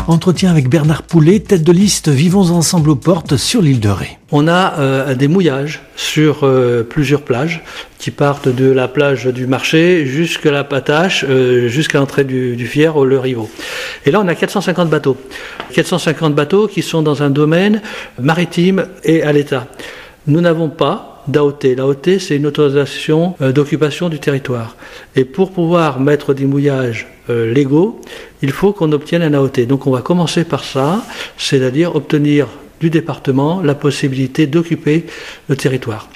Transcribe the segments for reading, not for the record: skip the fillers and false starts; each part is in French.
Entretien avec Bernard Poulet, tête de liste Vivons ensemble aux portes sur l'île de Ré. On a des mouillages sur plusieurs plages qui partent de la plage du marché jusqu'à la Patache, jusqu'à l'entrée du Fier au Le Rivaux. Et là, on a 450 bateaux. 450 bateaux qui sont dans un domaine maritime et à l'État. Nous n'avons pas d'AOT. L'AOT, c'est une autorisation d'occupation du territoire. Et pour pouvoir mettre des mouillages légaux, il faut qu'on obtienne un AOT. Donc on va commencer par ça, c'est-à-dire obtenir du département la possibilité d'occuper le territoire.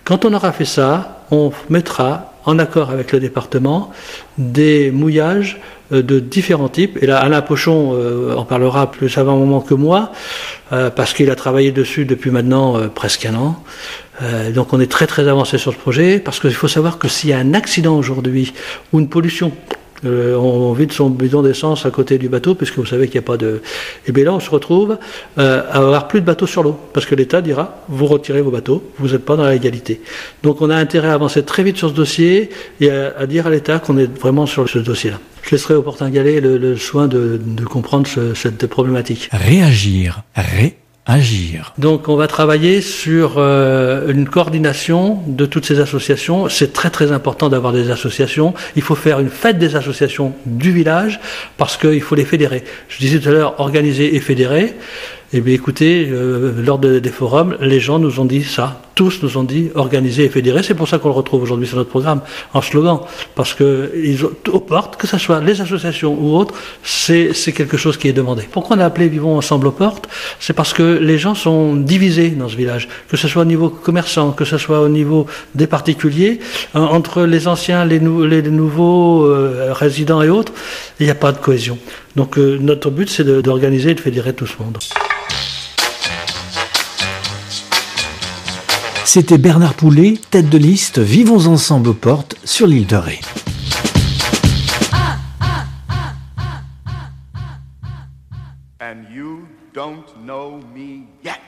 Quand on aura fait ça, on mettra en accord avec le département des mouillages de différents types. Et là, Alain Pochon en parlera plus avant un moment que moi, parce qu'il a travaillé dessus depuis maintenant presque un an. Donc on est très très avancé sur ce projet, parce qu'il faut savoir que s'il y a un accident aujourd'hui, ou une pollution, on vide son bidon d'essence à côté du bateau, puisque vous savez qu'il n'y a pas de... Et bien là, on se retrouve à avoir plus de bateaux sur l'eau, parce que l'État dira, vous retirez vos bateaux, vous n'êtes pas dans la légalité. Donc on a intérêt à avancer très vite sur ce dossier, et à dire à l'État qu'on est vraiment sur ce dossier-là. Je laisserai au Portingalais le soin de comprendre cette problématique. Réagir, agir. Donc on va travailler sur une coordination de toutes ces associations. C'est très très important d'avoir des associations. Il faut faire une fête des associations du village parce qu'il faut les fédérer. Je disais tout à l'heure, organiser et fédérer. Eh bien écoutez, lors des forums, les gens nous ont dit ça. Tous nous ont dit organiser et fédérer. C'est pour ça qu'on le retrouve aujourd'hui sur notre programme en slogan. Parce que aux portes, que ce soit les associations ou autres, c'est quelque chose qui est demandé. Pourquoi on a appelé Vivons ensemble aux portes? C'est parce que les gens sont divisés dans ce village. Que ce soit au niveau commerçant, que ce soit au niveau des particuliers, entre les anciens, les nouveaux résidents et autres, il n'y a pas de cohésion. Donc notre but, c'est d'organiser et de fédérer tout ce monde. C'était Bernard Poulet, tête de liste Vivons ensemble aux portes sur l'île de Ré. And you don't know me yet.